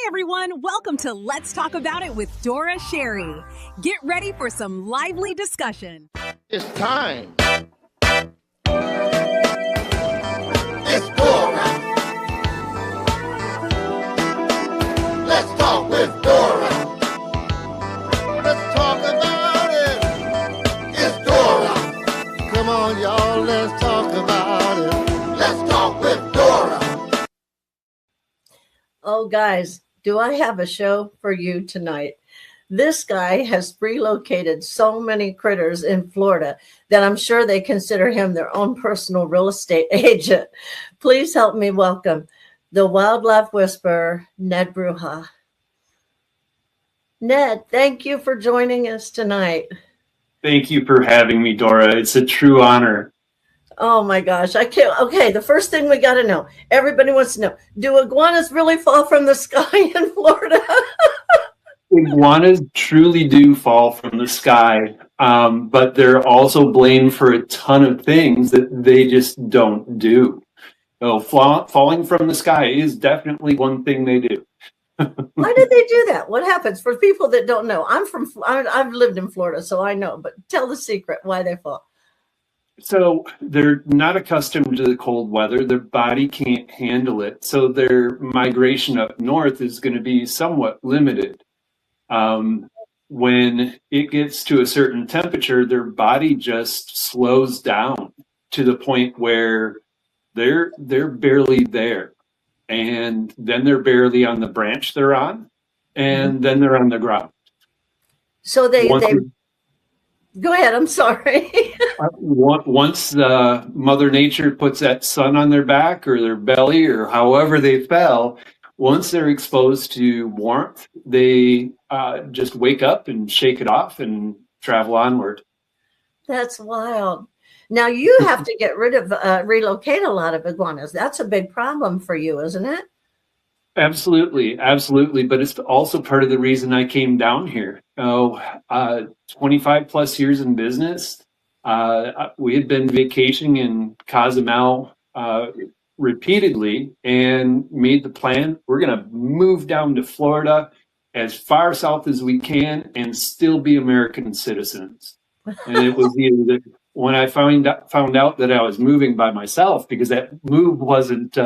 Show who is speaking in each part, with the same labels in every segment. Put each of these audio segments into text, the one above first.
Speaker 1: everyone, welcome to Let's Talk About It with Dora Sherry. Get ready for some lively discussion.
Speaker 2: It's time. It's Dora. Let's talk with Dora. Let's talk about it. It's Dora. Come on, y'all, let's talk about it. Let's talk with Dora.
Speaker 3: Oh, guys, do I have a show for you tonight? This guy has relocated so many critters in Florida that I'm sure they consider him their own personal real estate agent. Please help me welcome the wildlife whisperer, Ned Bruha. Ned, thank you for joining us tonight.
Speaker 4: Thank you for having me, Dora. It's a true honor.
Speaker 3: Oh my gosh, I can't. Okay, the first thing we got to know, everybody wants to know, do iguanas really fall from the sky in Florida?
Speaker 4: Iguanas truly do fall from the sky, but they're also blamed for a ton of things that they just don't do. So falling from the sky is definitely one thing they do.
Speaker 3: Why did they do that? What happens? For people that don't know, I've lived in Florida, so I know, but tell the secret why they fall.
Speaker 4: So they're not accustomed to the cold weather. Their body can't handle it. So their migration up north is going to be somewhat limited. When it gets to a certain temperature, their body just slows down to the point where they're barely there. And then they're barely on the branch they're on. And then they're on the ground.
Speaker 3: So they go ahead. I'm sorry.
Speaker 4: Once Mother Nature puts that sun on their back or their belly or however they fell, once they're exposed to warmth, they just wake up and shake it off and travel onward.
Speaker 3: That's wild. Now you have to get rid of, relocate a lot of iguanas. That's a big problem for you, isn't it?
Speaker 4: Absolutely, absolutely. But it's also part of the reason I came down here. 25 plus years in business. We had been vacationing in Cozumel repeatedly and made the plan. We're going to move down to Florida as far south as we can and still be American citizens. And it was when I found out that I was moving by myself, because that move wasn't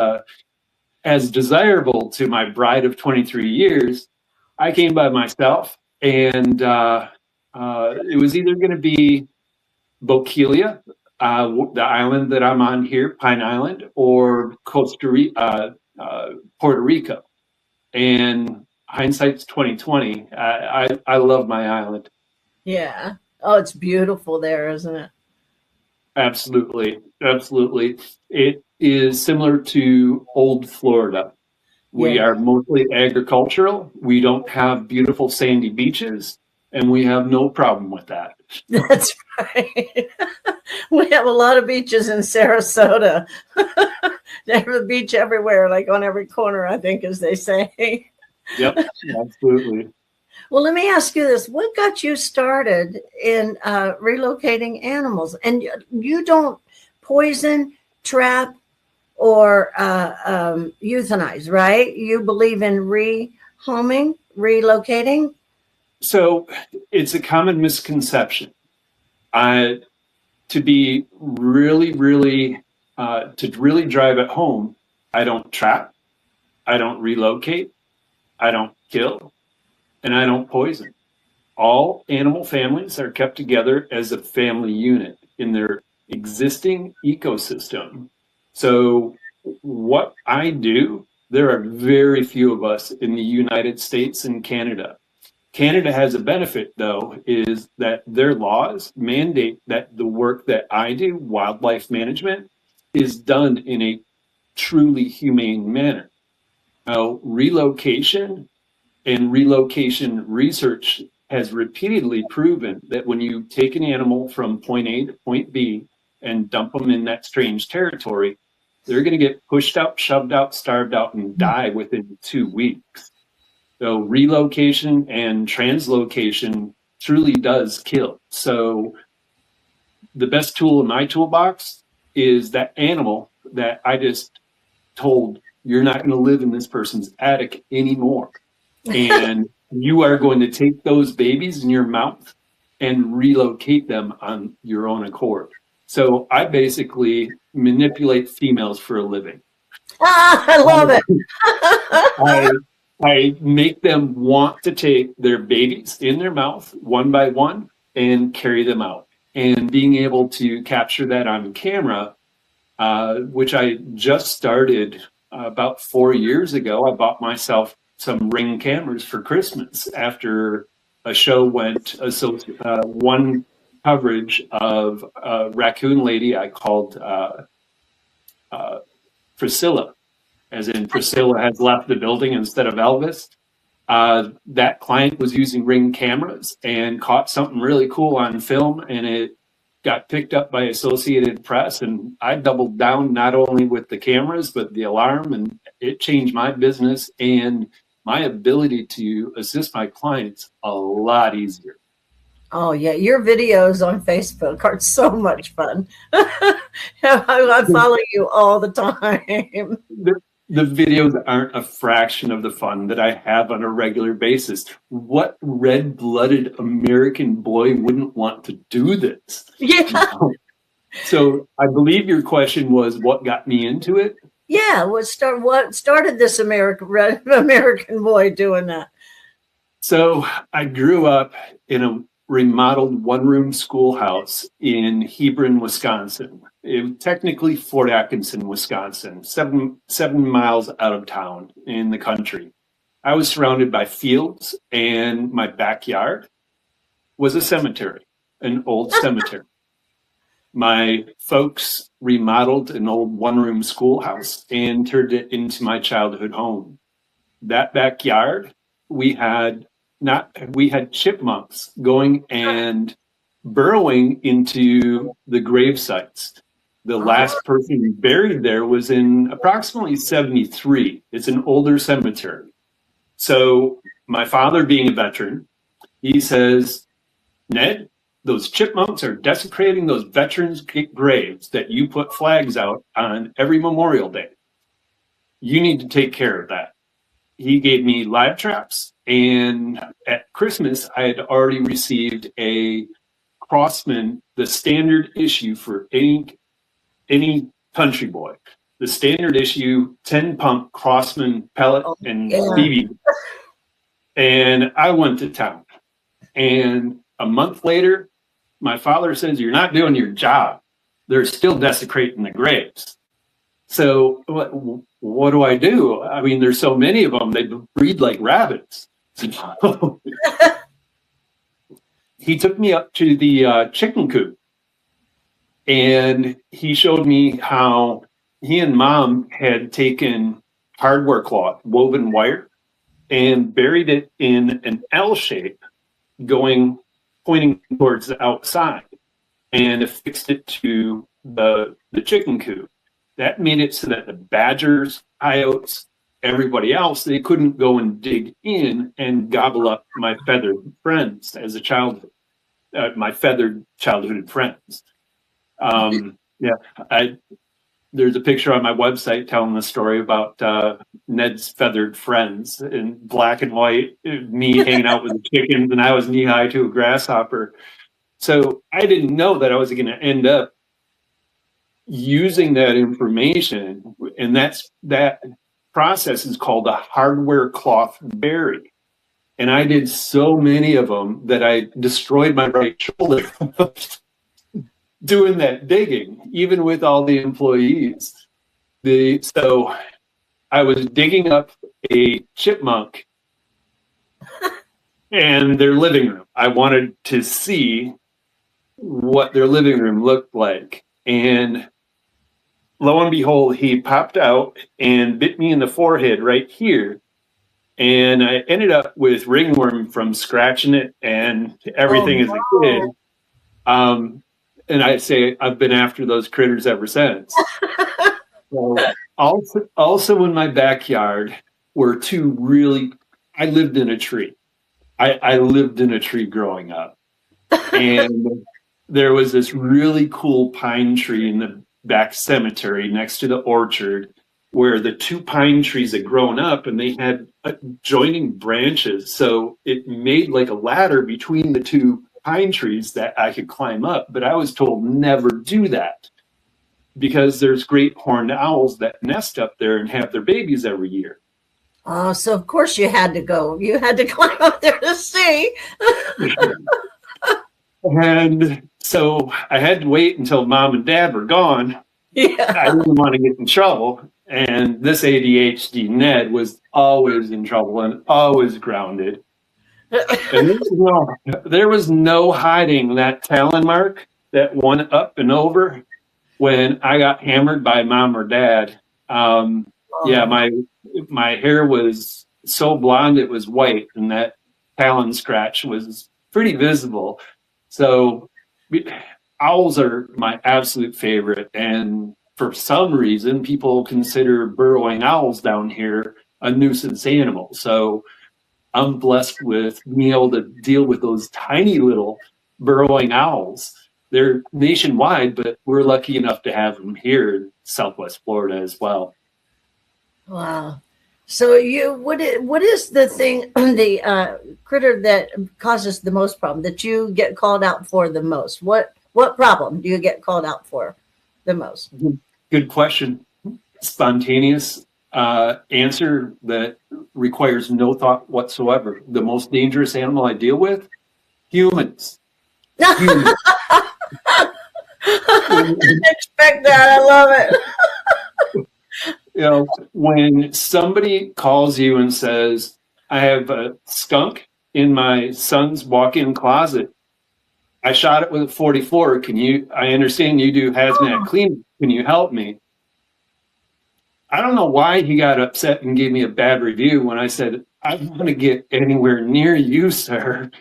Speaker 4: as desirable to my bride of 23 years, I came by myself, and it was either going to be Bokeelia, the island that I'm on here, Pine Island, or Puerto Rico. And hindsight's 2020. I love my island.
Speaker 3: Yeah. Oh, it's beautiful there, isn't it?
Speaker 4: Absolutely. Absolutely. It is similar to old Florida. We are mostly agricultural. We don't have beautiful sandy beaches, and we have no problem with that.
Speaker 3: That's right. We have a lot of beaches in Sarasota. There's a beach everywhere, like on every corner, I think, as they say.
Speaker 4: Yep, absolutely.
Speaker 3: Well, let me ask you this. What got you started in relocating animals? And you don't poison, trap, or euthanize, right? You believe in rehoming, relocating?
Speaker 4: So it's a common misconception. To be really drive it home, I don't trap, I don't relocate, I don't kill, and I don't poison. All animal families are kept together as a family unit in their existing ecosystem. So what I do, there are very few of us in the United States and Canada. Canada has a benefit, though, is that their laws mandate that the work that I do, wildlife management, is done in a truly humane manner. Now, relocation and relocation research has repeatedly proven that when you take an animal from point A to point B and dump them in that strange territory, they're going to get pushed out, shoved out, starved out, and die within 2 weeks. So relocation and translocation truly does kill. So the best tool in my toolbox is that animal that I just told, you're not going to live in this person's attic anymore. And you are going to take those babies in your mouth and relocate them on your own accord. So I basically manipulate females for a living.
Speaker 3: I love it.
Speaker 4: I make them want to take their babies in their mouth one by one and carry them out. And being able to capture that on camera, which I just started about 4 years ago. I bought myself some Ring cameras for Christmas after a show went, one coverage of a raccoon lady I called Priscilla, as in Priscilla has left the building instead of Elvis. That client was using Ring cameras and caught something really cool on film, and it got picked up by Associated Press, and I doubled down not only with the cameras, but the alarm, and it changed my business and my ability to assist my clients a lot easier.
Speaker 3: Oh, yeah. Your videos on Facebook are so much fun. I follow you all the time.
Speaker 4: The videos aren't a fraction of the fun that I have on a regular basis. What red-blooded American boy wouldn't want to do this?
Speaker 3: Yeah.
Speaker 4: So I believe your question was, what got me into it?
Speaker 3: Yeah. What started this American boy doing that?
Speaker 4: So I grew up in a remodeled one-room schoolhouse in Hebron, Wisconsin. It was technically Fort Atkinson, Wisconsin, seven miles out of town in the country. I was surrounded by fields, and my backyard was a cemetery, an old cemetery. My folks remodeled an old one-room schoolhouse and turned it into my childhood home. That backyard, we had chipmunks going and burrowing into the grave sites. The last person buried there was in approximately 73. It's an older cemetery. So my father, being a veteran, he says, Ned, those chipmunks are desecrating those veterans' graves that you put flags out on every Memorial Day. You need to take care of that. He gave me live traps, and at Christmas, I had already received a Crossman, the standard issue for any country boy, the standard issue 10-pump Crossman pellet and BB. And I went to town. And a month later, my father says, you're not doing your job. They're still desecrating the graves. So what do I do? I mean, there's so many of them, they breed like rabbits. So he took me up to the chicken coop, and he showed me how he and Mom had taken hardware cloth, woven wire, and buried it in an L shape pointing towards the outside, and affixed it to the chicken coop. That made it so that the badgers, coyotes, everybody else, they couldn't go and dig in and gobble up my feathered friends as a childhood, my feathered childhood friends. There's a picture on my website telling the story about Ned's feathered friends in black and white, me hanging out with the chickens, and I was knee high to a grasshopper. So I didn't know that I was going to end up using that information, and that process is called a hardware cloth bury. And I did so many of them that I destroyed my right shoulder doing that digging, even with all the employees. So I was digging up a chipmunk and their living room. I wanted to see what their living room looked like. And lo and behold, he popped out and bit me in the forehead right here. And I ended up with ringworm from scratching it and everything as a kid. And I say I've been after those critters ever since. So also in my backyard were I lived in a tree. I lived in a tree growing up. And there was this really cool pine tree in the back cemetery next to the orchard. where the two pine trees had grown up and they had joining branches. So it made like a ladder between the two pine trees that I could climb up. But I was told never do that because there's great horned owls that nest up there and have their babies every year.
Speaker 3: Oh, so of course you had to go. You had to climb up there to see.
Speaker 4: And so I had to wait until mom and dad were gone.
Speaker 3: Yeah.
Speaker 4: I didn't want to get in trouble. And this ADHD Ned was always in trouble and always grounded. And there was no hiding that talon mark that went up and over when I got hammered by mom or dad. Yeah, my hair was so blonde it was white, and that talon scratch was pretty visible. So owls are my absolute favorite, and for some reason, people consider burrowing owls down here a nuisance animal. So I'm blessed with being able to deal with those tiny little burrowing owls. They're nationwide, but we're lucky enough to have them here in Southwest Florida as well.
Speaker 3: Wow. So what is the thing, the critter that causes the most problem that you get called out for the most? What problem do you get called out for the most?
Speaker 4: Good question. Spontaneous answer that requires no thought whatsoever. The most dangerous animal I deal with, humans. Humans.
Speaker 3: I didn't expect that. I love it.
Speaker 4: You know, when somebody calls you and says, I have a skunk in my son's walk-in closet, I shot it with a 44. I understand you do hazmat cleanup. Can you help me? I don't know why he got upset and gave me a bad review when I said, I don't want to get anywhere near you, sir.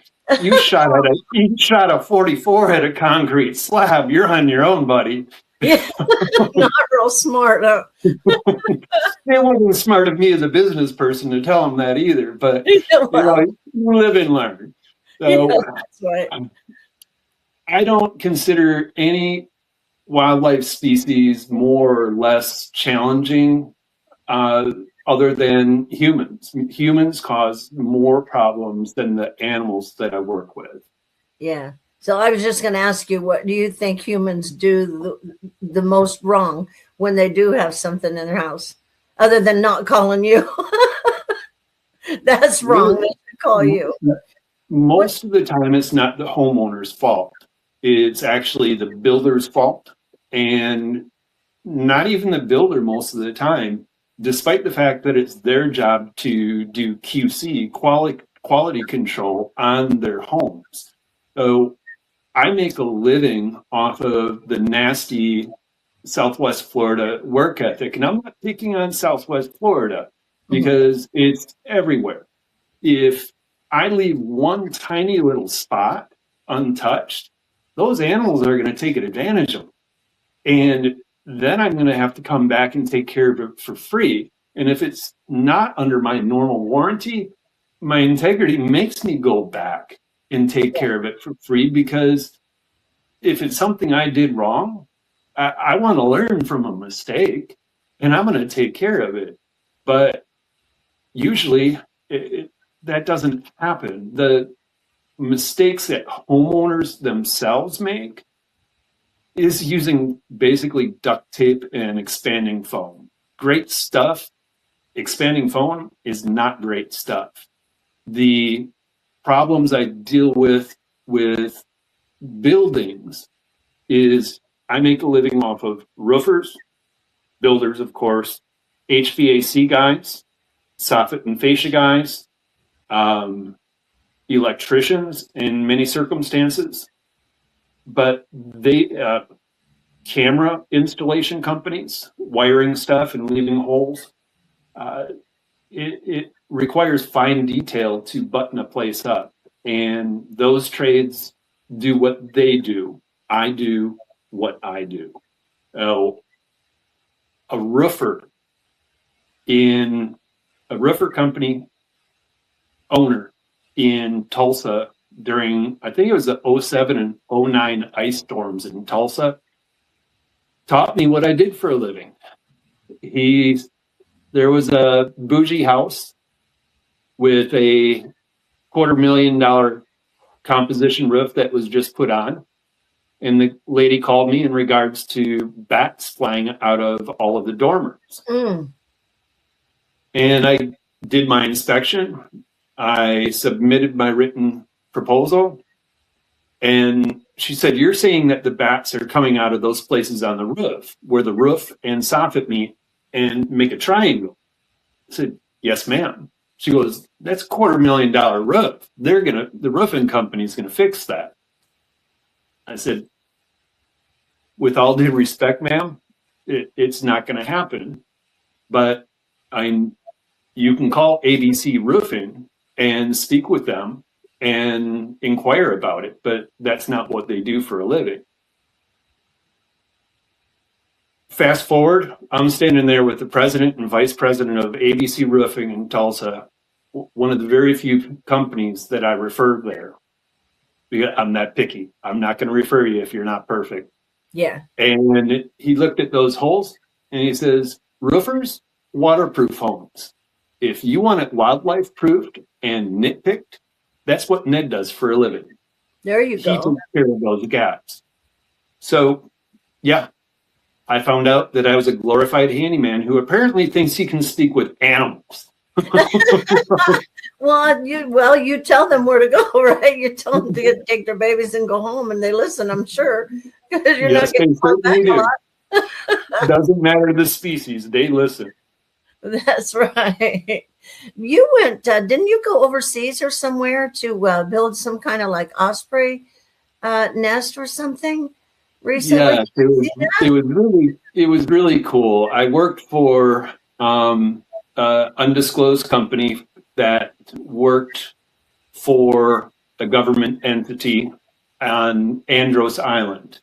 Speaker 4: You shot a 44 at a concrete slab. You're on your own, buddy.
Speaker 3: Yeah. Not real smart. Huh?
Speaker 4: It wasn't smart of me as a business person to tell him that either, but you live and learn. So
Speaker 3: that's right.
Speaker 4: I don't consider any wildlife species more or less challenging other than humans. Humans cause more problems than the animals that I work with.
Speaker 3: Yeah. So I was just going to ask you, what do you think humans do the most wrong when they do have something in their house, other than not calling you? That's wrong. They should call you.
Speaker 4: Most of the time, it's not the homeowner's fault. It's actually the builder's fault. And not even the builder most of the time, despite the fact that it's their job to do QC, quality control on their homes. So I make a living off of the nasty Southwest Florida work ethic. And I'm not picking on Southwest Florida because it's everywhere. If I leave one tiny little spot untouched, those animals are going to take advantage of them. And then I'm going to have to come back and take care of it for free. And if it's not under my normal warranty, my integrity makes me go back and take care of it for free, because if it's something I did wrong, I want to learn from a mistake and I'm going to take care of it. But usually that doesn't happen. The mistakes that homeowners themselves make is using basically duct tape and expanding foam. Great stuff. Expanding foam is not great stuff. The problems I deal with buildings is I make a living off of roofers, builders, of course, HVAC guys, soffit and fascia guys, electricians in many circumstances, but camera installation companies, wiring stuff and leaving holes. It requires fine detail to button a place up, and those trades do what they do. I do what I do. A roofer company owner in Tulsa during, I think it was the 07 and 09 ice storms in Tulsa, taught me what I did for a living. He There was a bougie house with a $250,000 composition roof that was just put on. And the lady called me in regards to bats flying out of all of the dormers. And I did my inspection. I submitted my written proposal. And she said, "You're saying that the bats are coming out of those places on the roof where the roof and soffit meet and make a triangle?" I said, "Yes, ma'am." She goes, "That's $250,000 roof. The roofing company's gonna fix that." I said, "With all due respect, ma'am, it's not gonna happen. But you can call ABC Roofing and speak with them and inquire about it, but that's not what they do for a living." Fast forward, I'm standing there with the president and vice president of ABC Roofing in Tulsa, one of the very few companies that I referred there. Because I'm that picky. I'm not going to refer you if you're not perfect.
Speaker 3: Yeah.
Speaker 4: And he looked at those holes and he says, "Roofers, waterproof homes. If you want it wildlife proofed and nitpicked, that's what Ned does for a living."
Speaker 3: There you
Speaker 4: He
Speaker 3: go.
Speaker 4: takes care of those gaps. So, yeah, I found out that I was a glorified handyman who apparently thinks he can speak with animals.
Speaker 3: Well, you tell them where to go, right? You tell them to take their babies and go home, and they listen, I'm sure, because you're
Speaker 4: Yes,
Speaker 3: not getting
Speaker 4: they
Speaker 3: called back
Speaker 4: certainly
Speaker 3: a
Speaker 4: do.
Speaker 3: lot.
Speaker 4: Doesn't matter the species, they listen.
Speaker 3: That's right. You went, didn't you go overseas or somewhere to build some kind of like osprey nest or something recently?
Speaker 4: Yeah, it was really cool. I worked for undisclosed company that worked for a government entity on Andros Island.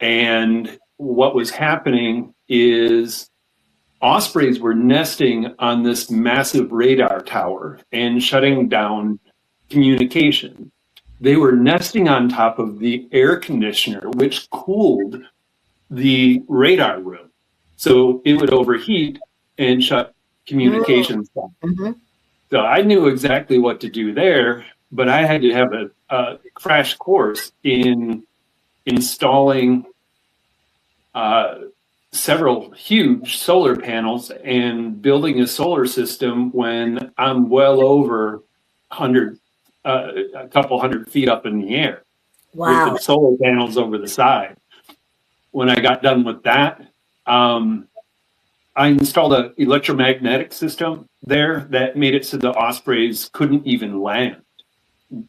Speaker 4: And what was happening is ospreys were nesting on this massive radar tower and shutting down communication. They were nesting on top of the air conditioner, which cooled the radar room. So it would overheat and shut communications down.
Speaker 3: Mm-hmm.
Speaker 4: So I knew exactly what to do there, but I had to have a crash course in installing several huge solar panels and building a solar system when I'm well over a couple hundred feet up in the air.
Speaker 3: Wow.
Speaker 4: With the solar panels over the side. When I got done with that, I installed an electromagnetic system there that made it so the ospreys couldn't even land.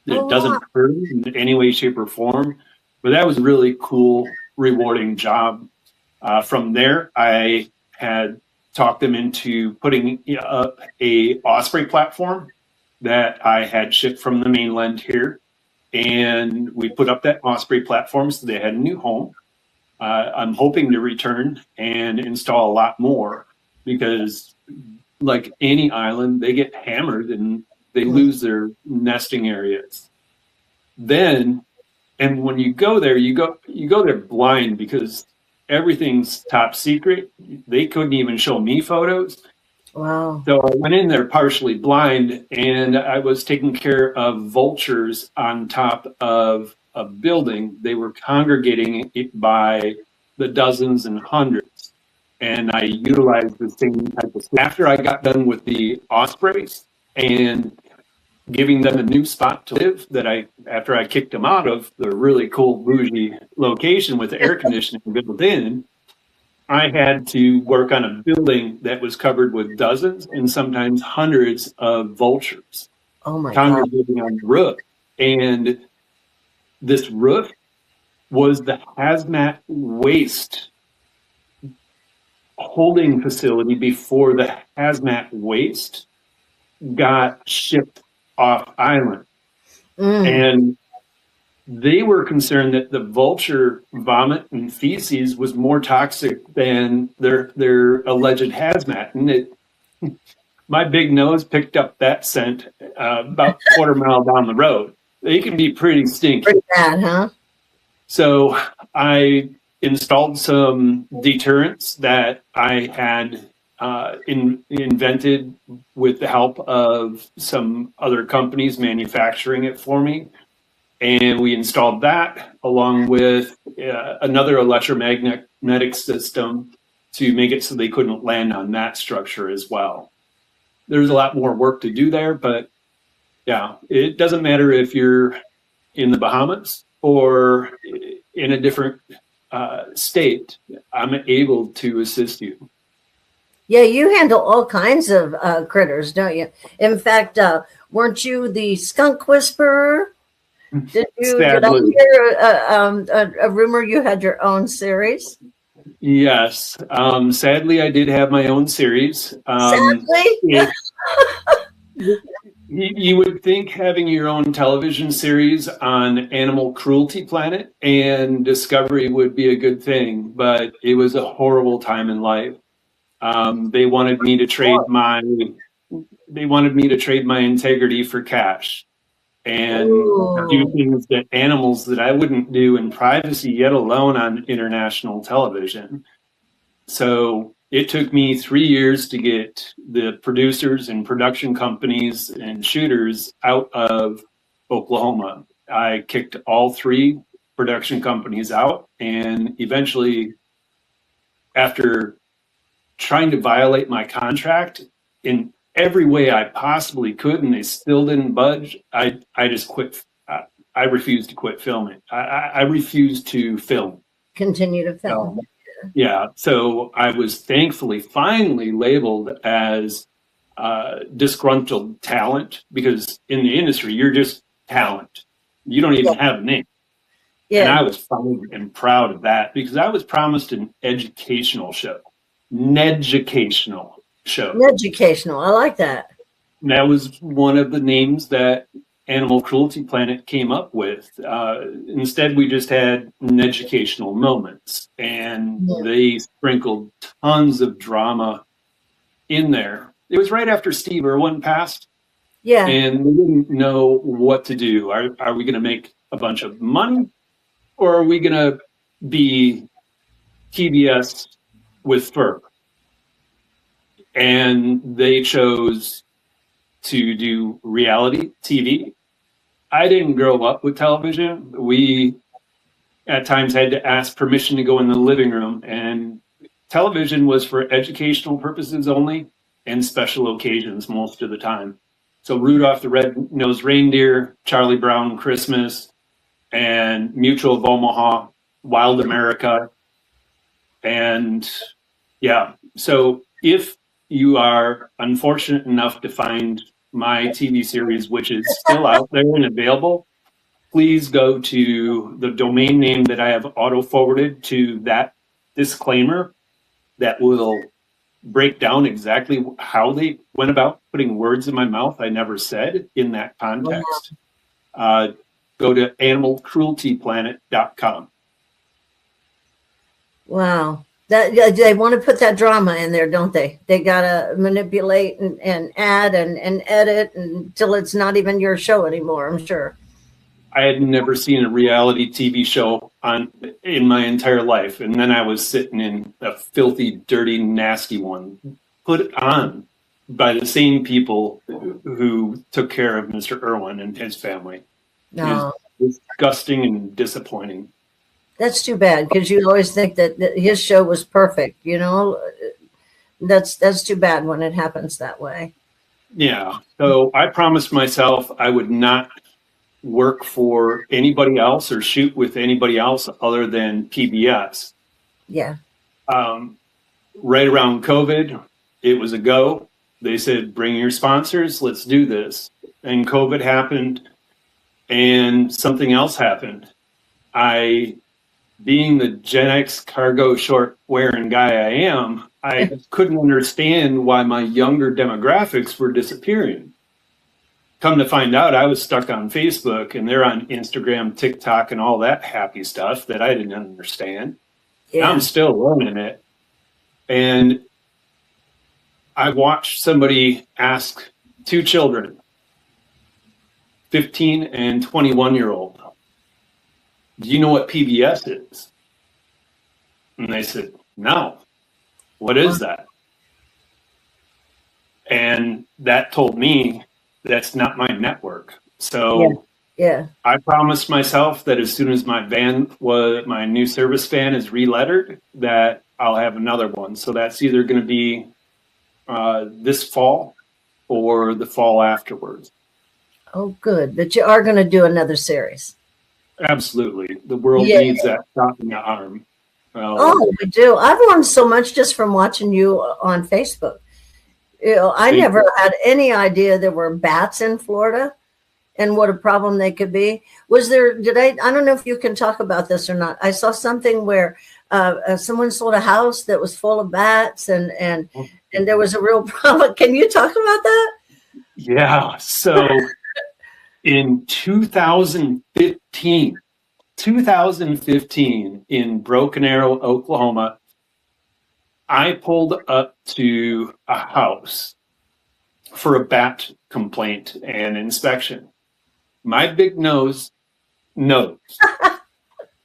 Speaker 4: It doesn't hurt in any way, shape, or form. But that was a really cool, rewarding job. From there, I had talked them into putting up a osprey platform that I had shipped from the mainland here. And we put up that osprey platform so they had a new home. I'm hoping to return and install a lot more because, like any island, they get hammered and they lose their nesting areas. Then, and when you go there, you go there blind because everything's top secret. They couldn't even show me photos.
Speaker 3: Wow.
Speaker 4: So I went in there partially blind, and I was taking care of vultures on top of a building. They were congregating it by the dozens and hundreds. And I utilized the same type of stuff. After I got done with the ospreys and giving them a new spot to live after I kicked them out of the really cool bougie location with the air conditioning built in, I had to work on a building that was covered with dozens and sometimes hundreds of vultures.
Speaker 3: Oh my God.
Speaker 4: Congregating on the roof. And this roof was the hazmat waste holding facility before the hazmat waste got shipped off island. And they were concerned that the vulture vomit and feces was more toxic than their alleged hazmat. And my big nose picked up that scent about a quarter mile down the road. They can be pretty stinky.
Speaker 3: Pretty bad, huh?
Speaker 4: So I installed some deterrents that I had invented with the help of some other companies manufacturing it for me. And we installed that along with another electromagnetic system to make it so they couldn't land on that structure as well. There's a lot more work to do there, but yeah, it doesn't matter if you're in the Bahamas or in a different state. I'm able to assist you.
Speaker 3: Yeah, you handle all kinds of critters, don't you? In fact, weren't you the skunk whisperer? Did I hear a rumor you had your own series?
Speaker 4: Yes. Sadly, I did have my own series.
Speaker 3: Sadly?
Speaker 4: You would think having your own television series on Animal Cruelty Planet and Discovery would be a good thing, but it was a horrible time in life. They wanted me to trade my integrity for cash and do things that animals that I wouldn't do in privacy, yet alone on international television. So it took me 3 years to get the producers and production companies and shooters out of Oklahoma. I kicked all 3 production companies out, and eventually, after trying to violate my contract in every way I possibly could, and they still didn't budge, I just quit. I refused to quit filming. I refused to film.
Speaker 3: Continue to film.
Speaker 4: Yeah, so I was thankfully finally labeled as disgruntled talent, because in the industry, you're just talent. You don't even have a name. Yeah. And I was fine and proud of that, because I was promised an educational show. Neducational show.
Speaker 3: Neducational, I like that.
Speaker 4: And that was one of the names that Animal Cruelty Planet came up with. Instead, we just had Neducational moments, and they sprinkled tons of drama in there. It was right after Steve Irwin passed. Yeah. And we didn't know what to do. Are we going to make a bunch of money, or are we going to be PBS with fur? And they chose to do reality TV. I didn't grow up with television. We at times had to ask permission to go in the living room, and television was for educational purposes only and special occasions most of the time. So Rudolph the Red-Nosed Reindeer, Charlie Brown Christmas, and Mutual of Omaha, Wild America. And yeah, so if you are unfortunate enough to find my TV series, which is still out there and available, please go to the domain name that I have auto-forwarded to that disclaimer that will break down exactly how they went about putting words in my mouth I never said in that context. Go to animalcrueltyplanet.com. Wow.
Speaker 3: They want to put that drama in there, don't they? They got to manipulate and add and edit until it's not even your show anymore, I'm sure.
Speaker 4: I had never seen a reality TV show in my entire life. And then I was sitting in a filthy, dirty, nasty one, put on by the same people who took care of Mr. Irwin and his family. No. It was disgusting and disappointing.
Speaker 3: That's too bad, because you always think that his show was perfect, you know. That's too bad when it happens that way.
Speaker 4: Yeah. So I promised myself I would not work for anybody else or shoot with anybody else other than PBS.
Speaker 3: Yeah.
Speaker 4: Right around COVID, it was a go. They said, bring your sponsors, let's do this. And COVID happened, and something else happened. Being the Gen X cargo short wearing guy I am, I couldn't understand why my younger demographics were disappearing. Come to find out, I was stuck on Facebook, and they're on Instagram, TikTok, and all that happy stuff that I didn't understand. Yeah. I'm still learning it. And I watched somebody ask 2 children, 15 and 21-year-old, do you know what PBS is? And they said, no. What is that? And that told me that's not my network. So
Speaker 3: Yeah.
Speaker 4: I promised myself that as soon as my new service van is relettered, that I'll have another one. So that's either going to be this fall or the fall afterwards.
Speaker 3: Oh, good. But you are going to do another series.
Speaker 4: Absolutely. The world needs that shot in the arm.
Speaker 3: Oh, we do. I've learned so much just from watching you on Facebook. You know, I never had any idea there were bats in Florida and what a problem they could be. I don't know if you can talk about this or not. I saw something where someone sold a house that was full of bats and there was a real problem. Can you talk about that?
Speaker 4: Yeah. So in 2015 in Broken Arrow, Oklahoma, I pulled up to a house for a bat complaint and inspection. My big nose knows.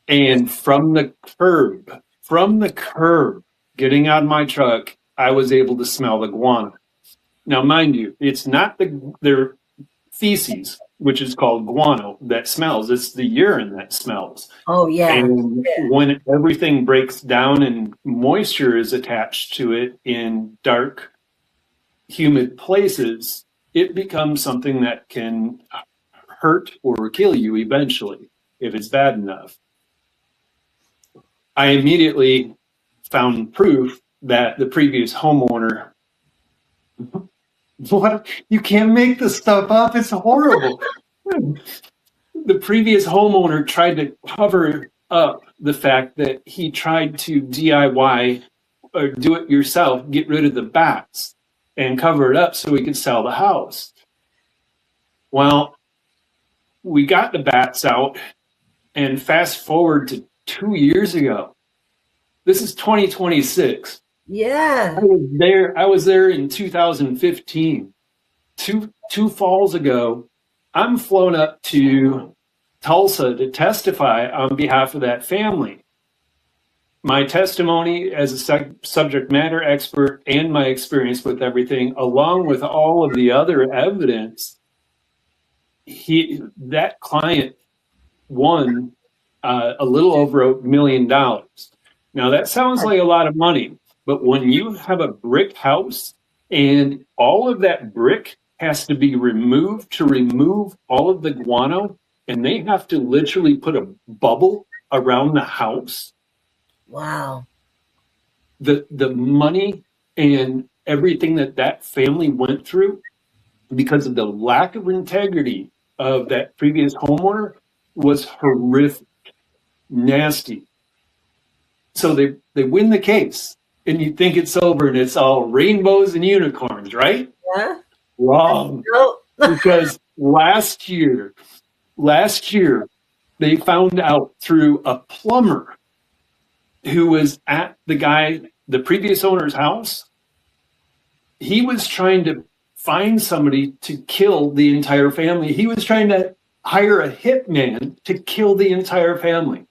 Speaker 4: And from the curb, getting out of my truck, I was able to smell the guano. Now, mind you, it's not their feces, which is called guano, that smells. It's the urine that smells.
Speaker 3: Oh, yeah.
Speaker 4: And when everything breaks down and moisture is attached to it in dark, humid places, it becomes something that can hurt or kill you eventually if it's bad enough. I immediately found proof that the previous homeowner, what? You can't make this stuff up. It's horrible. The previous homeowner tried to cover up the fact that he tried to DIY or do it yourself, get rid of the bats and cover it up so he could sell the house. Well, we got the bats out, and fast forward to 2 years ago. This is 2026.
Speaker 3: Yeah.
Speaker 4: I was there in 2015. Two falls ago, I'm flown up to Tulsa to testify on behalf of that family. My testimony as a subject matter expert and my experience with everything, along with all of the other evidence, that client won a little over $1 million. Now, that sounds like a lot of money, but when you have a brick house and all of that brick has to be removed to remove all of the guano, and they have to literally put a bubble around the house.
Speaker 3: Wow.
Speaker 4: The money and everything that family went through because of the lack of integrity of that previous homeowner was horrific, nasty. So they win the case, and you think it's over and it's all rainbows and unicorns, right?
Speaker 3: Yeah.
Speaker 4: Wrong.
Speaker 3: No.
Speaker 4: Because last year, they found out through a plumber who was at the previous owner's house. He was trying to find somebody to kill the entire family. He was trying to hire a hitman to kill the entire family.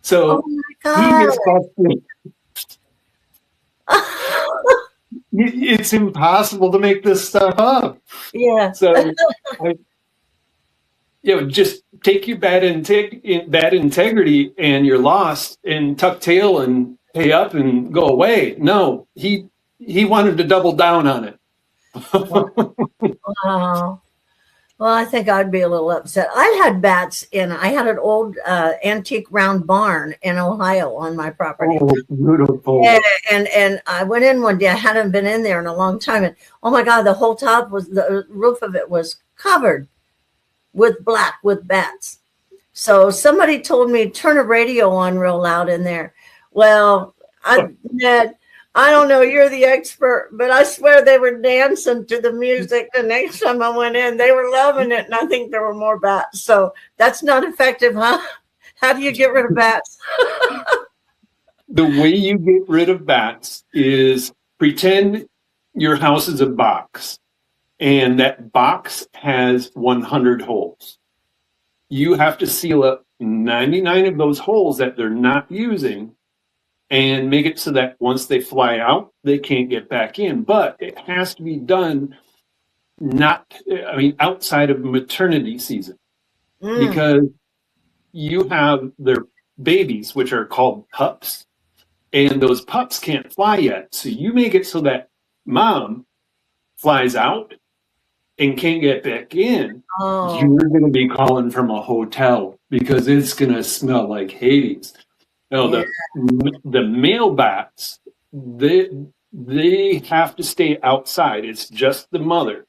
Speaker 4: So he gets busted. It's impossible to make this stuff up.
Speaker 3: Yeah.
Speaker 4: So, just take your bad integrity and you're lost and tuck tail and pay up and go away. No, he wanted to double down on it.
Speaker 3: Wow. Well, I think I'd be a little upset. I had bats I had an old antique round barn in Ohio on my property.
Speaker 4: Oh, beautiful.
Speaker 3: And I went in one day. I hadn't been in there in a long time. And oh my God, the roof of it was covered with bats. So somebody told me, turn a radio on real loud in there. Well, Ned, I don't know, you're the expert, but I swear they were dancing to the music. The next time I went in, they were loving it, and I think there were more bats. So that's not effective, huh? How do you get rid of bats?
Speaker 4: The way you get rid of bats is pretend your house is a box, and that box has 100 holes. You have to seal up 99 of those holes that they're not using, and make it so that once they fly out, they can't get back in. But it has to be done outside of maternity season, because you have their babies, which are called pups, and those pups can't fly yet. So you make it so that mom flies out and can't get back in.
Speaker 3: Oh.
Speaker 4: You're going to be calling from a hotel because it's going to smell like Hades. No, the male bats, they have to stay outside. It's just the mother.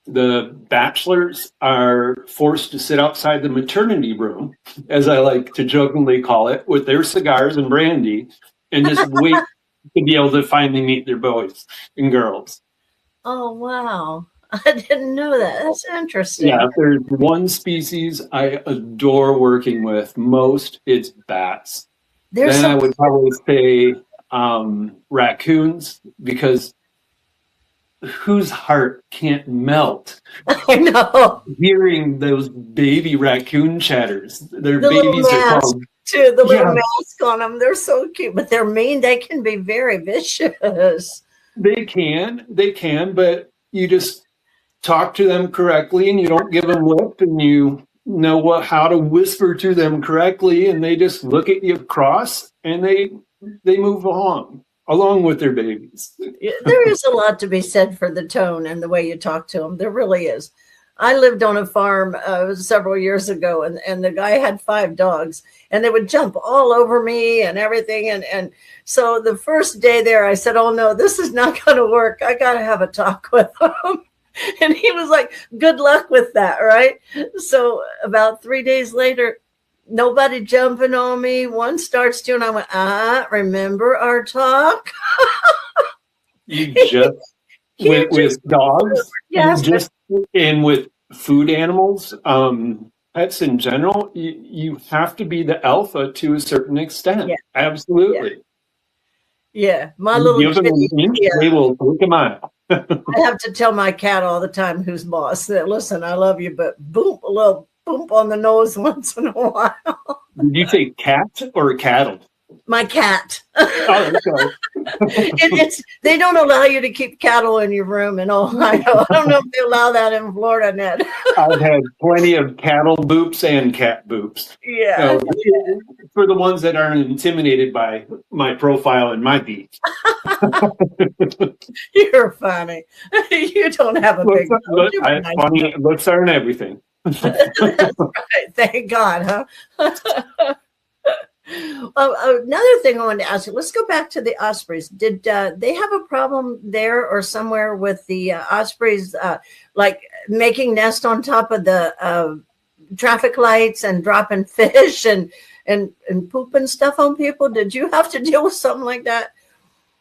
Speaker 4: The bachelors are forced to sit outside the maternity room, as I like to jokingly call it, with their cigars and brandy, and just wait to be able to finally meet their boys and girls.
Speaker 3: Oh, wow. I didn't know that. That's interesting.
Speaker 4: Yeah, if there's one species I adore working with most, it's bats. Then I would probably say raccoons, because whose heart can't melt
Speaker 3: I know.
Speaker 4: hearing those baby raccoon chatters? Their
Speaker 3: The little
Speaker 4: babies are
Speaker 3: mask,
Speaker 4: called.
Speaker 3: too. The little mask on them. They're so cute, but they're mean. They can be very vicious.
Speaker 4: They can, but you just talk to them correctly, and you don't give them lip, and you know how to whisper to them correctly, and they just look at you cross, and they move along with their babies.
Speaker 3: There is a lot to be said for the tone and the way you talk to them. There really is. I lived on a farm several years ago, and the guy had 5 dogs, and they would jump all over me and everything. And so the first day there, I said, oh, no, this is not going to work. I got to have a talk with them. And he was like, good luck with that, right? So about 3 days later, nobody jumping on me. One starts doing, I went, remember our talk?
Speaker 4: You just, with dogs,
Speaker 3: yes,
Speaker 4: and with food animals, pets in general, you have to be the alpha to a certain extent.
Speaker 3: Yeah.
Speaker 4: Absolutely.
Speaker 3: Yeah. My little
Speaker 4: give them an inch, they will take a mile.
Speaker 3: I have to tell my cat all the time, who's boss, that listen, I love you, but boom, a little boom on the nose once in a while.
Speaker 4: Did you say cat or cattle?
Speaker 3: My cat.
Speaker 4: Oh, okay.
Speaker 3: They don't allow you to keep cattle in your room in Ohio. I don't know if they allow that in Florida, Ned.
Speaker 4: I've had plenty of cattle boops and cat boops.
Speaker 3: Yeah.
Speaker 4: So, for the ones that aren't intimidated by my profile and my beat.
Speaker 3: You're funny. You don't have a big
Speaker 4: funny looks aren't everything.
Speaker 3: That's right. Thank God, huh? Another thing I wanted to ask you, let's go back to the ospreys. Did they have a problem there or somewhere with the ospreys, like making nest on top of the traffic lights and dropping fish and pooping stuff on people? Did you have to deal with something like that?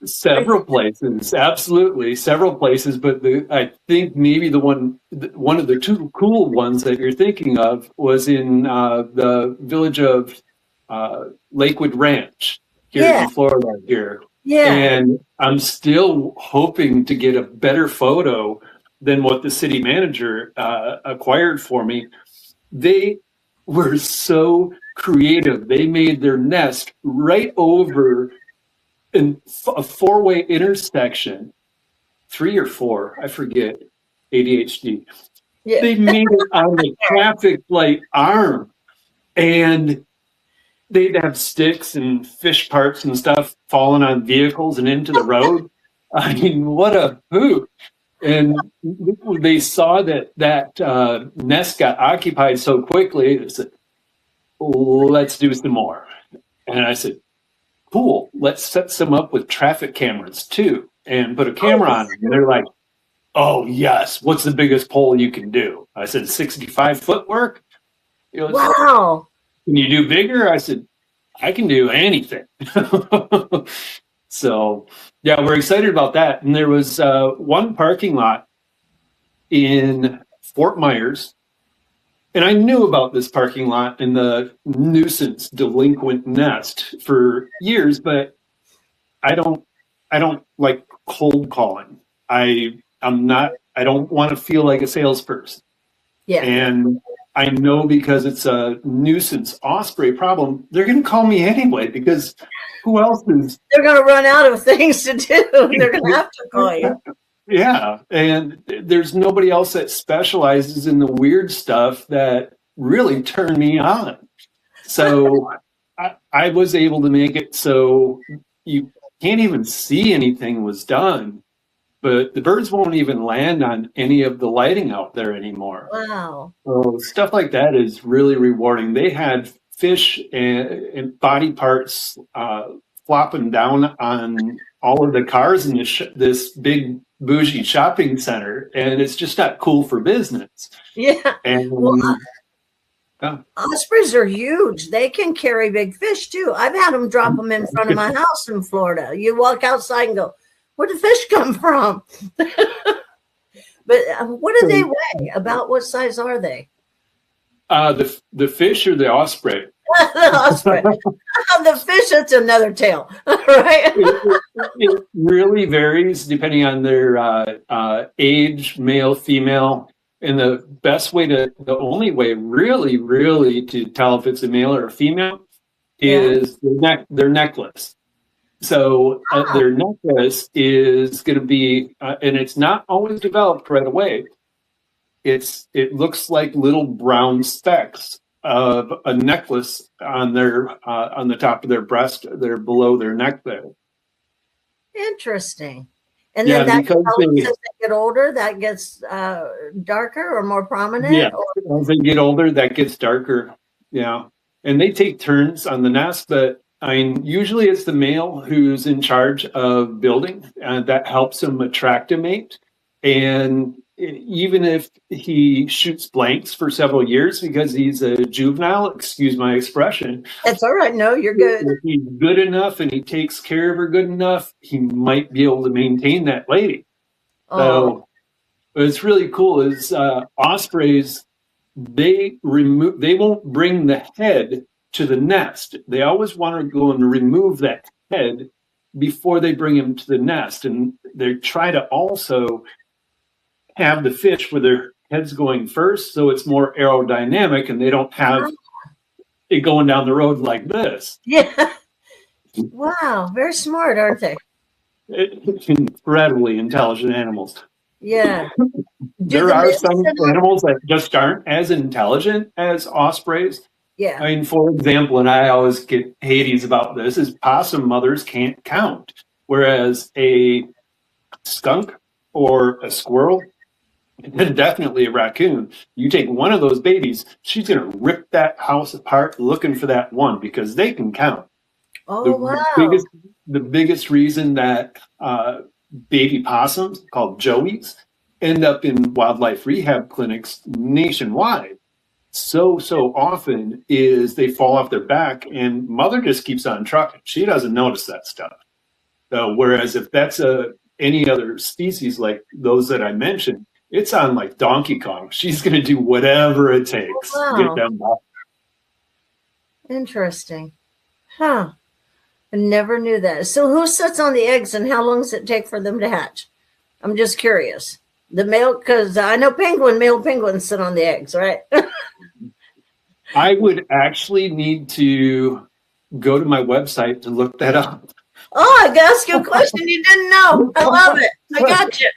Speaker 4: Several places, absolutely, several places. But I think maybe one of the 2 cool ones that you're thinking of was in the village of Lakewood Ranch here in Florida here. Yeah. And I'm still hoping to get a better photo than what the city manager acquired for me. They were so creative. They made their nest right over in a 4-way intersection, 3 or 4, I forget, ADHD. Yeah. They made it on the traffic light arm, and they'd have sticks and fish parts and stuff falling on vehicles and into the road. I mean, what a hoot. And they saw that nest got occupied so quickly, they said, let's do some more. And I said, cool, let's set some up with traffic cameras too and put a camera on them. And they're like, oh, yes, what's the biggest pole you can do? I said, 65-foot work?
Speaker 3: Wow.
Speaker 4: Can you do bigger? I said, I can do anything. So, yeah, we're excited about that. And there was one parking lot in Fort Myers. And I knew about this parking lot and the nuisance delinquent nest for years, but I don't like cold calling. I don't want to feel like a salesperson. Yeah. And I know because it's a nuisance osprey problem, they're going to call me anyway, because who else is?
Speaker 3: They're going to run out of things to do. They're going to have to call you.
Speaker 4: Yeah, and there's nobody else that specializes in the weird stuff that really turned me on. So I was able to make it so you can't even see anything was done, but the birds won't even land on any of the lighting out there anymore.
Speaker 3: Wow.
Speaker 4: So stuff like that is really rewarding. They had fish and body parts flopping down on all of the cars in this big bougie shopping center, and it's just not cool for business.
Speaker 3: Yeah.
Speaker 4: And
Speaker 3: Well, ospreys are huge. They can carry big fish too. I've had them drop them in front of my house in Florida. You walk outside and go, where did fish come from? But what do they weigh? About what size are they?
Speaker 4: the fish or the osprey?
Speaker 3: The osprey. The fish, that's another tale, right?
Speaker 4: It really varies depending on their age, male, female. And the only way really to tell if it's a male or a female is their necklace. So their necklace is going to be, and it's not always developed right away. It looks like little brown specks of a necklace on the top of their breast. They're below their neck there.
Speaker 3: Interesting. And then that
Speaker 4: because
Speaker 3: as they get older, that gets darker or more prominent?
Speaker 4: Yeah, as they get older, that gets darker. Yeah. And they take turns on the nest, but I mean, usually it's the male who's in charge of building, and that helps him attract a mate. And even if he shoots blanks for several years because he's a juvenile, excuse my expression.
Speaker 3: That's all right. No, you're good.
Speaker 4: If he's good enough and he takes care of her good enough, he might be able to maintain that lady. So what's really cool is ospreys, they won't bring the head to the nest. They always want to go and remove that head before they bring him to the nest. And they try to also have the fish where their head's going first, so it's more aerodynamic and they don't have it going down the road like this.
Speaker 3: Yeah. Wow. Very smart, aren't they?
Speaker 4: Incredibly intelligent animals.
Speaker 3: Yeah.
Speaker 4: There are some animals that just aren't as intelligent as ospreys.
Speaker 3: Yeah.
Speaker 4: I mean, for example, and I always get Hades about this, is possum mothers can't count, whereas a skunk or a squirrel, and definitely a raccoon, you take one of those babies, she's going to rip that house apart looking for that one because they can count.
Speaker 3: Oh, wow.
Speaker 4: The biggest reason that baby possums, called joeys, end up in wildlife rehab clinics nationwide so often is they fall off their back and mother just keeps on trucking. She doesn't notice that stuff. Whereas if that's any other species like those that I mentioned, it's on like Donkey Kong. She's going to do whatever it takes to get them back.
Speaker 3: Interesting. Huh. I never knew that. So who sits on the eggs and how long does it take for them to hatch? I'm just curious. The male, because I know male penguins sit on the eggs, right?
Speaker 4: I would actually need to go to my website to look that up.
Speaker 3: Oh, I can ask you a question you didn't know. I love it. I got you.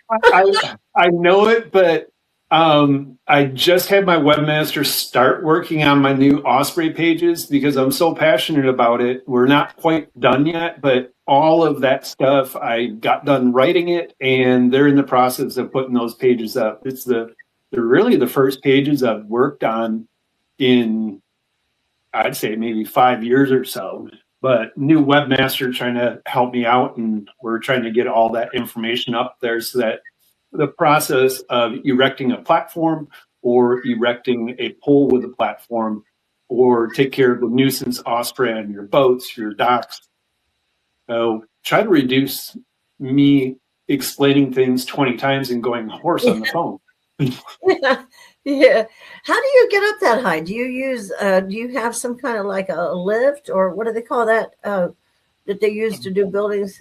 Speaker 4: I know it, but I just had my webmaster start working on my new osprey pages because I'm so passionate about it. We're not quite done yet, but all of that stuff, I got done writing it, and they're in the process of putting those pages up. They're really the first pages I've worked on in, I'd say, maybe 5 years or so. But new webmaster trying to help me out, and we're trying to get all that information up there so that the process of erecting a platform or erecting a pole with a platform or take care of the nuisance osprey on your boats, your docks. So try to reduce me explaining things 20 times and going hoarse on the phone.
Speaker 3: Yeah. How do you get up that high? Do you use, do you have some kind of like a lift, or what do they call that, that they use to do buildings?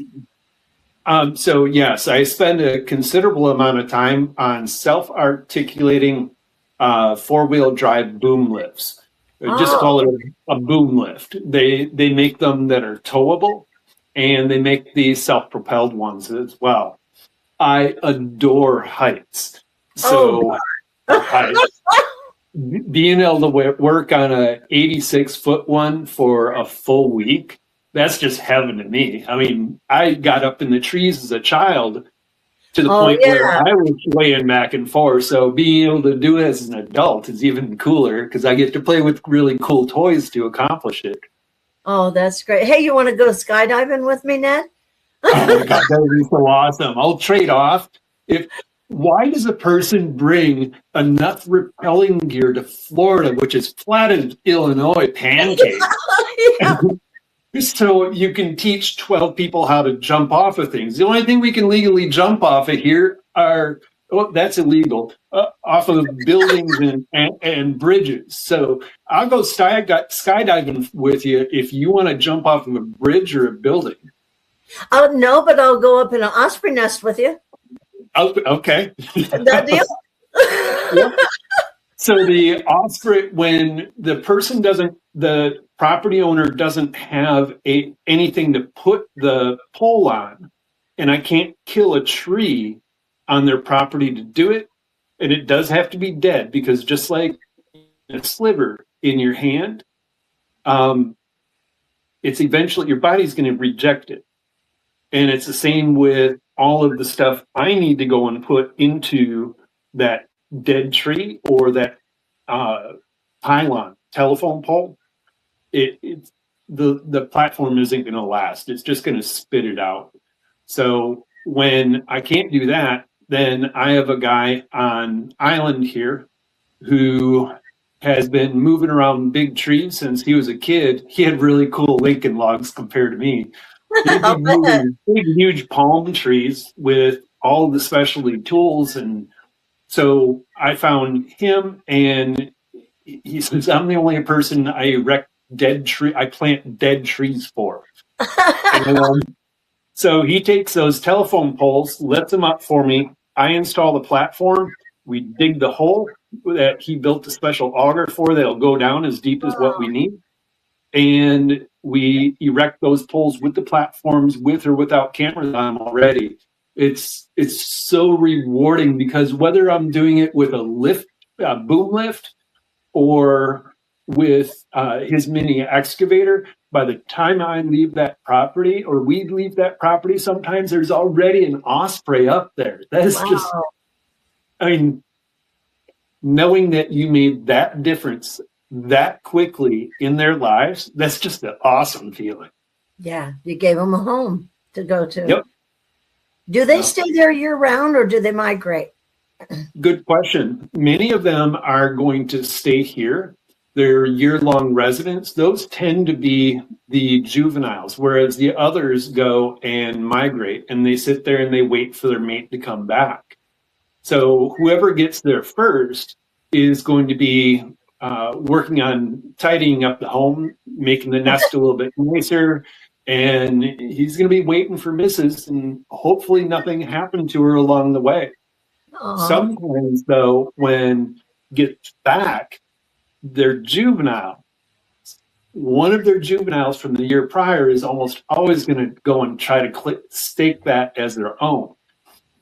Speaker 4: So yes, I spend a considerable amount of time on self-articulating 4-wheel drive boom lifts. Just call it a boom lift. They make them that are towable, and they make these self-propelled ones as well. I adore heights. So being able to work on a 86-foot one for a full week, that's just heaven to me. I mean, I got up in the trees as a child to the point where I was swaying back and forth. So being able to do it as an adult is even cooler because I get to play with really cool toys to accomplish it.
Speaker 3: Oh, that's great. Hey, you want to go skydiving with me, Ned?
Speaker 4: Oh my God, that would be so awesome. I'll trade off. Why does a person bring enough repelling gear to Florida, which is flat as Illinois pancakes? So you can teach 12 people how to jump off of things. The only thing we can legally jump off of here are, that's illegal, off of buildings and bridges. So I'll go skydiving with you if you want to jump off of a bridge or a building.
Speaker 3: Oh, no, but I'll go up in an osprey nest with you.
Speaker 4: Oh, okay.
Speaker 3: That deal?
Speaker 4: Yep. So the osprey, when the property owner doesn't have anything to put the pole on, and I can't kill a tree on their property to do it, and it does have to be dead, because just like a sliver in your hand, it's eventually, your body's going to reject it. And it's the same with all of the stuff I need to go and put into that dead tree or that pylon, telephone pole. The platform isn't going to last. It's just going to spit it out. So when I can't do that, then I have a guy on island here who has been moving around big trees since he was a kid. He had really cool Lincoln logs compared to me. He'd be moving big, huge palm trees with all the specialty tools. And so I found him, and he says, I'm the only person I plant dead trees for. So he takes those telephone poles, lifts them up for me. I install the platform. We dig the hole that he built a special auger for that'll go down as deep as what we need. And we erect those poles with the platforms, with or without cameras on them already. It's so rewarding, because whether I'm doing it with a boom lift, or with his mini excavator, by the time I leave that property, or we leave that property, sometimes there's already an osprey up there. That's just, I mean, knowing that you made that difference that quickly in their lives, that's just an awesome feeling.
Speaker 3: Yeah, you gave them a home to go to.
Speaker 4: Yep.
Speaker 3: Do they stay there year round, or do they migrate?
Speaker 4: Good question. Many of them are going to stay here. They're year-long residents. Those tend to be the juveniles, whereas the others go and migrate, and they sit there and they wait for their mate to come back. So whoever gets there first is going to be working on tidying up the home, making the nest a little bit nicer, and he's going to be waiting for Mrs. and hopefully nothing happened to her along the way. Sometimes, though, when gets back, their juvenile, one of their juveniles from the year prior is almost always going to go and try to stake that as their own.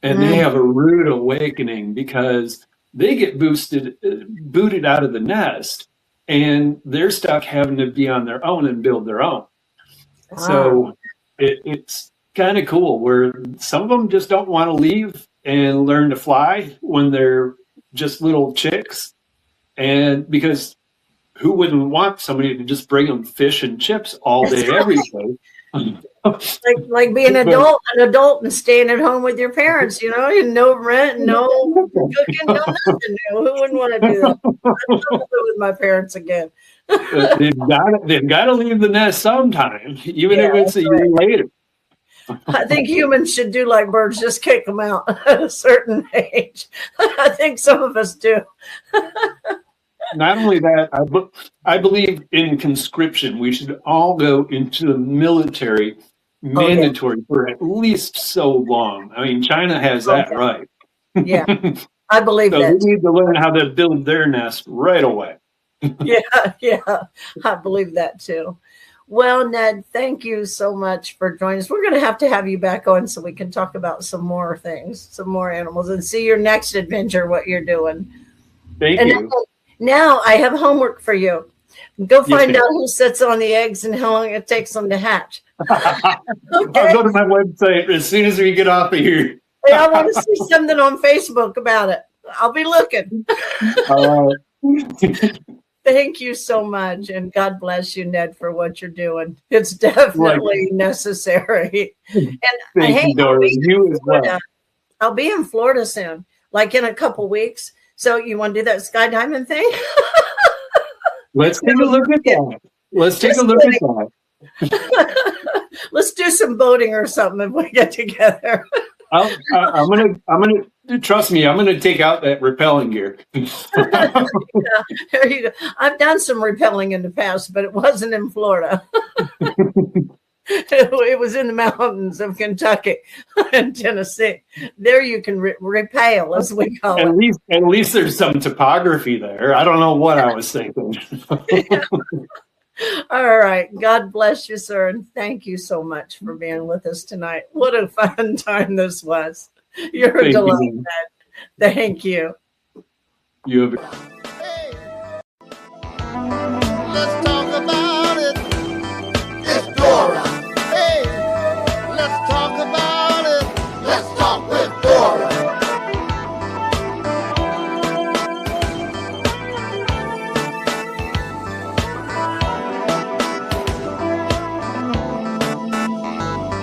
Speaker 4: And they have a rude awakening, because they get booted out of the nest, and they're stuck having to be on their own and build their own. So it's kind of cool, where some of them just don't want to leave and learn to fly when they're just little chicks. And because who wouldn't want somebody to just bring them fish and chips all day, every day?
Speaker 3: like being an adult and staying at home with your parents, and no rent, no cooking, no nothing. Who wouldn't want to do that? I'd love to go with my parents again.
Speaker 4: They've got to leave the nest sometime, even if it's a year later.
Speaker 3: I think humans should do like birds, just kick them out at a certain age. I think some of us do.
Speaker 4: Not only that, I believe in conscription. We should all go into the military, mandatory for at least so long. I mean, China has that right.
Speaker 3: Yeah. I believe
Speaker 4: So
Speaker 3: that.
Speaker 4: they need to learn how to build their nest right away.
Speaker 3: Yeah, I believe that too. Well, Ned, thank you so much for joining us. We're going to have you back on so we can talk about some more things, some more animals, and see your next adventure, what you're doing.
Speaker 4: Thank you.
Speaker 3: Now I have homework for you. Go find
Speaker 4: Yes,
Speaker 3: out who sits on the eggs and how long it takes them to hatch.
Speaker 4: I'll
Speaker 3: Okay.
Speaker 4: go to my website as soon as we get off of here.
Speaker 3: Hey, I want to see something on Facebook about it. I'll be looking. Thank you so much. And God bless you, Ned, for what you're doing. It's definitely necessary. And
Speaker 4: Thank you, Dora. You as well.
Speaker 3: I'll be in Florida soon, like in a couple weeks. So you want to do that skydiving thing?
Speaker 4: Let's take a look at that. Let's take a look at that.
Speaker 3: Let's do some boating or something if we get together.
Speaker 4: I'm gonna trust me. I'm gonna take out that rappelling gear.
Speaker 3: Yeah, there you go. I've done some rappelling in the past, but it wasn't in Florida. It was in the mountains of Kentucky and Tennessee. There you can rappel, as we call it.
Speaker 4: At least there's some topography there. I don't know what I was thinking.
Speaker 3: All right. God bless you, sir. And thank you so much for being with us tonight. What a fun time this was. You're a delight, Ned. Thank you.
Speaker 4: You have